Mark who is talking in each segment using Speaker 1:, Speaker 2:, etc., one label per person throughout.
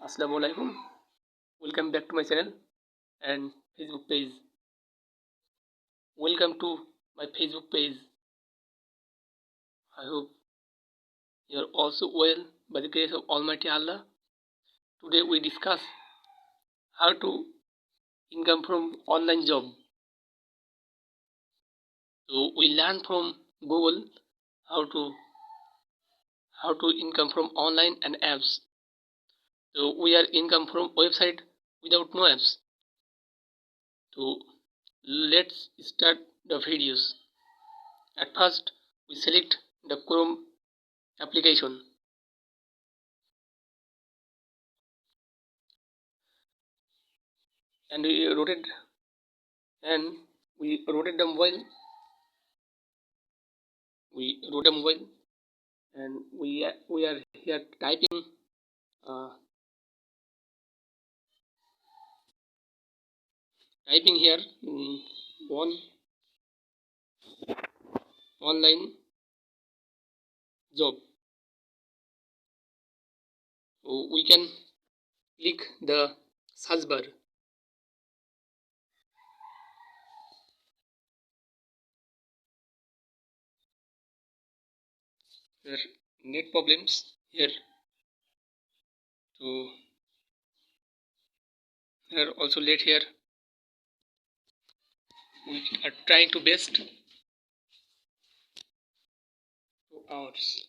Speaker 1: Assalamualaikum. Welcome back to my channel and Facebook page. Welcome to my Facebook page. I hope you are also well by the grace of Almighty Allah. Today we discuss how to income from online job. So we learn from Google how to income from online and apps. So we are income from website without no apps. So let's start the videos. At first we select the Chrome application and and we rotate the mobile and we are here uh, typing here one online job. So we can click the search bar. There net problems here. So here also late here. We are trying to best 2 hours.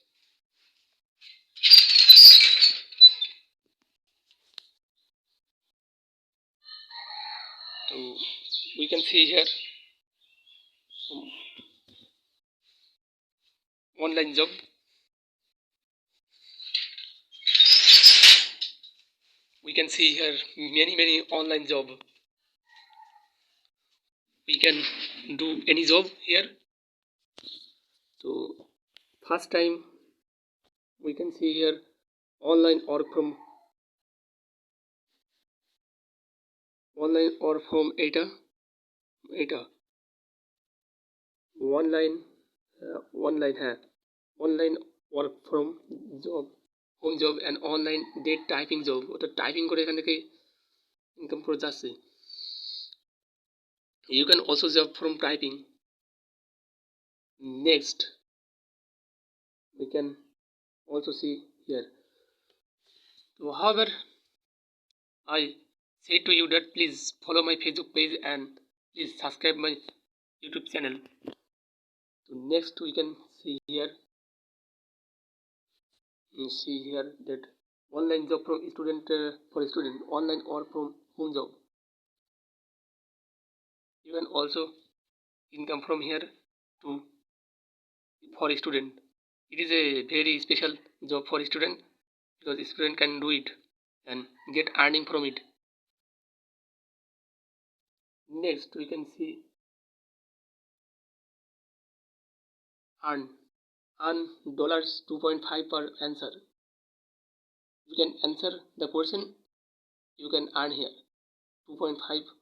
Speaker 1: So we can see here online job. We can see here many online job. We can do any job here. So first time we can see here online or from eta online online है online work from job home job and online date typing job ওটা typing করে এখান থেকে income করে যাচ্ছে you can also job from typing next we can also see here so however I say to you that please follow my Facebook page and please subscribe my YouTube channel so next we can see here you see here that online job from student for student online or from home job you can also income from here to for student it is a very special job for student because student can do it and get earning from it next we can see earn earn dollars 2.5 per answer you can answer the question you can earn here 2.5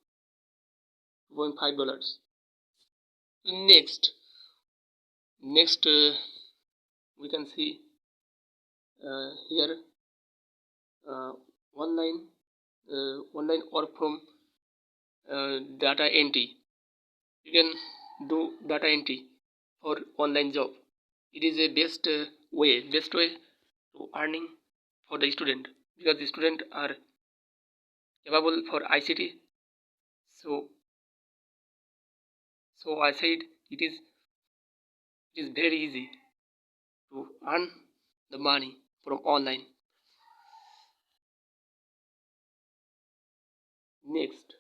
Speaker 1: dollars next we can see here uh, online online or from data entry you can do data entry for online job it is a best way to earning for the student because the student are capable for ICT so I said it is very easy to earn the money from online next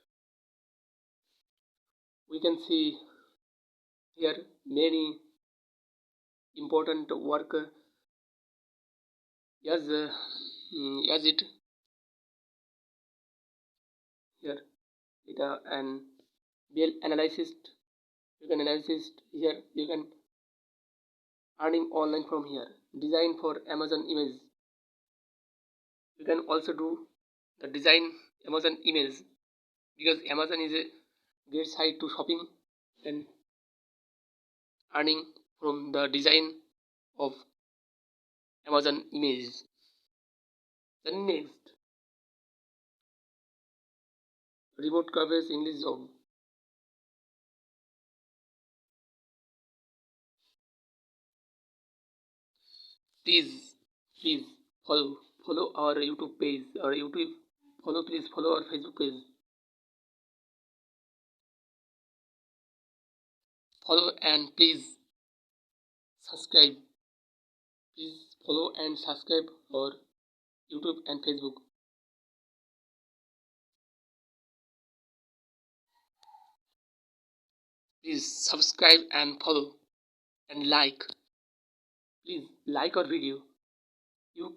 Speaker 1: we can see here many important work as it here data and bill analysis you can analysis here you can earning online from here design for Amazon image you can also do the design Amazon image because Amazon is a great site to shopping and earning from the design of Amazon images then next remote coverage English job. Please follow our YouTube page, our YouTube please follow our Facebook page. Follow and please subscribe. Please follow and subscribe our YouTube and Facebook. Please subscribe and follow and like. Please like our video. You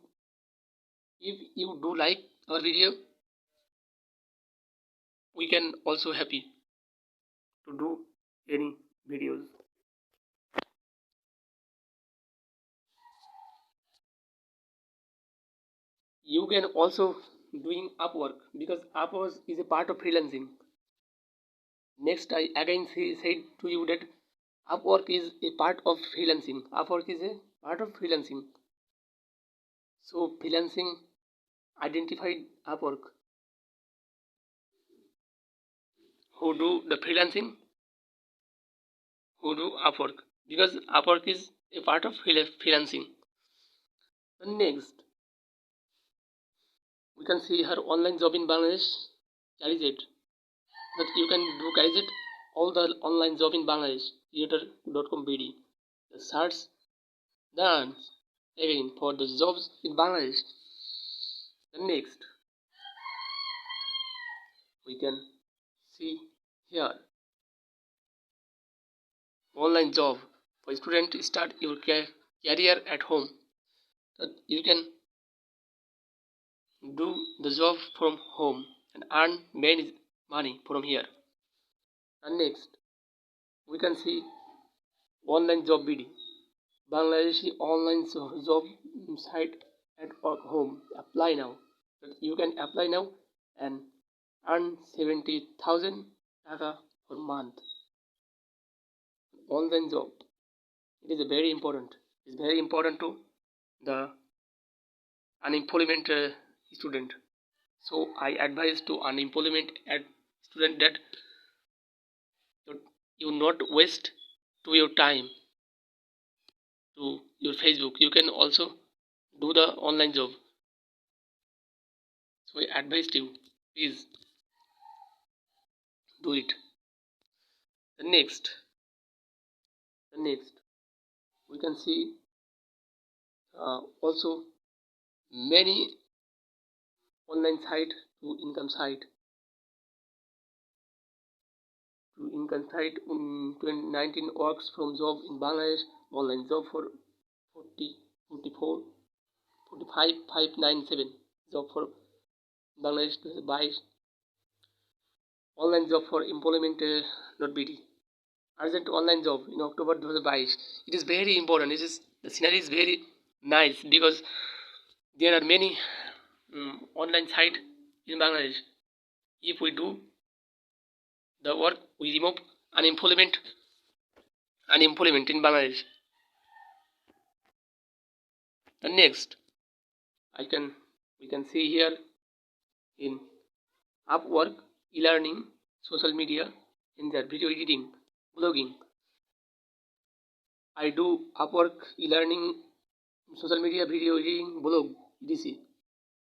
Speaker 1: If you do like our video, we can also happy to do any videos. You can also doing Upwork, because Upwork is a part of freelancing. Next, I again said to you that Upwork is a part of freelancing. Upwork is a part of freelancing. So freelancing identified Upwork. Who do the freelancing? Who do Upwork? Because Upwork is a part of freelancing. And next, we can see her online job in Bangladesh. Carizet. That you can do Carizet all the online job in Bangladesh. Theater.com BD. The search done again for the jobs in Bangladesh. And next, we can see here online job for student. Start your career at home. That you can do the job from home and earn many money from here. And next, we can see online job BD. Bangladeshi online job site at home. Apply now. You can apply now and earn 70,000 taka per month. Online job. It is very important. It's very important to the unemployment student. So I advise to unemployment student that you not waste to your time to your Facebook. You can also do the online job. So I advise you, please do it. The next, we can see also many online site to income site. To income site 2019 works from job in Bangladesh. Online job for 40, 44, 45, 597. Job for Bangladesh 2022. Online job for employment .bd. Urgent online job in October 2022. It is very important. The scenario is very nice because there are many online site in Bangladesh. If we do the work, we remove unemployment in Bangladesh. The next, we can see here in Upwork, e-learning, social media, in their video editing, blogging. I do Upwork, e-learning, social media, video editing, blog, etc.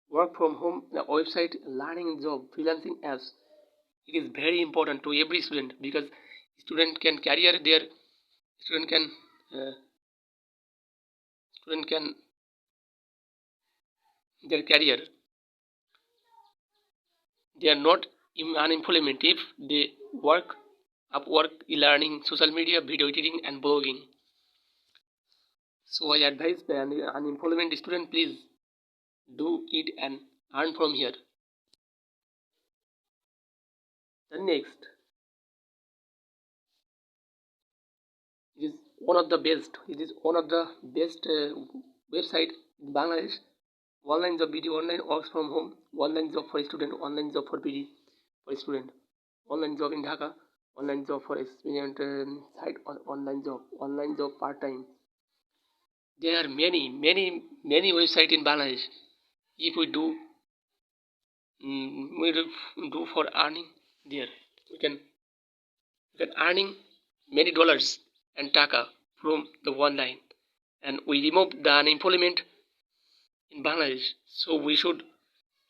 Speaker 1: Work from home, the website, learning job, freelancing apps. It is very important to every student because student can student can their career. They are not in unemployment if they work Upwork, e-learning, social media, video editing, and blogging. So I advise the unemployment student, please do it and earn from here. The next, it is one of the best. It is one of the best website in Bangladesh. Online job video, online works from home, online job for student, online job for BD for student, online job in Dhaka, online job for experienced site, online job part time. There are many websites in Bangladesh. If we do, we do for earning there. We can earning many dollars and taka from the online, and we remove the unemployment in Bangladesh. So we should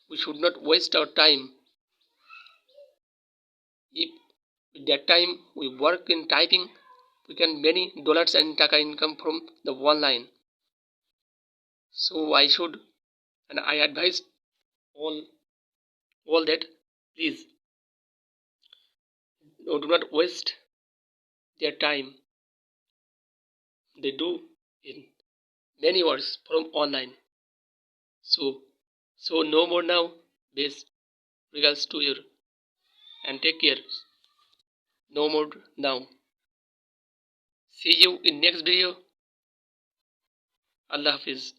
Speaker 1: not waste our time. If with that time we work in typing, we can many dollars and taka income from the online. So I should, and I advise all all that, please do not waste their time. They do in many words from online. So no more now. Best regards to you and take care. No more now. See you in next video. Allah Hafiz.